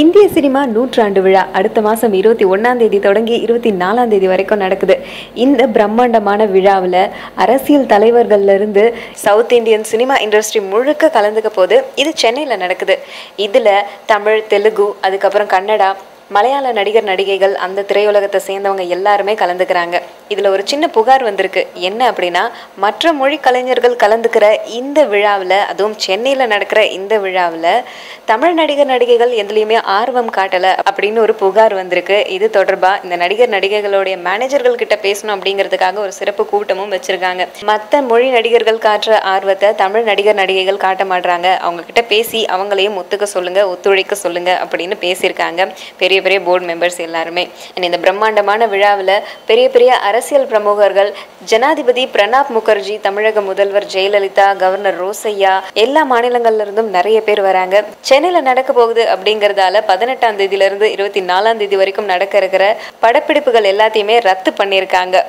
இந்திய சினிமா நூற்றாண்டு விழா அடுத்த மாதம் 21ஆம் தேதி தொடங்கி 24ஆம் தேதி வரைக்கும் நடக்குது. இந்த பிரம்மாண்டமான விழாவில் அரசியல் தலைவர்கள்ல இருந்து சவுத் இந்தியன் சினிமா இண்டஸ்ட்ரி முழுக்க கலந்துக்க போது. இது சென்னையில் நடக்குது. இதில் தமிழ், தெலுங்கு, அதுக்கப்புறம் கன்னடா, மலையாள நடிகர் நடிகைகள், அந்த திரையுலகத்தை சேர்ந்தவங்க எல்லாருமே கலந்துக்கிறாங்க. இதில் ஒரு சின்ன புகார் வந்திருக்கு. என்ன அப்படின்னா, மற்ற மொழி கலைஞர்கள் கலந்துக்கிற இந்த விழாவில், அதுவும் சென்னையில் நடக்கிற இந்த விழாவில் தமிழ் நடிகர் நடிகைகள் எதுலேயுமே ஆர்வம் காட்டலை அப்படின்னு ஒரு புகார் வந்திருக்கு. இது தொடர்பாக இந்த நடிகர் நடிகைகளுடைய மேனேஜர்கள் கிட்ட பேசணும் அப்படிங்கிறதுக்காக ஒரு சிறப்பு கூட்டமும் வச்சிருக்காங்க. மற்ற மொழி நடிகர்கள் காட்டுற ஆர்வத்தை தமிழ் நடிகர் நடிகைகள் காட்ட மாட்டாங்க. அவங்க கிட்ட பேசி அவங்களையும் ஒத்துக்க சொல்லுங்க, ஒத்துழைக்க சொல்லுங்க அப்படின்னு பேசியிருக்காங்க பெரிய பெரிய போர்டு மெம்பர்ஸ் எல்லாருமே. இந்த பிரம்மாண்டமான விழாவில் பெரிய பெரிய அரசியல் பிரமுகர்கள், ஜனாதிபதி பிரணாப் முகர்ஜி, தமிழக முதல்வர் ஜெயலலிதா, கவர்னர் ரோசையா, எல்லா மாநிலங்கள்ல இருந்தும் நிறைய பேர் வராங்க. சென்னையில் நடக்க போகுது அப்படிங்கிறதால 18ஆம் தேதியிலிருந்து 24ஆம் தேதி வரைக்கும் நடக்க இருக்கிற படப்பிடிப்புகள் எல்லாத்தையுமே ரத்து பண்ணியிருக்காங்க.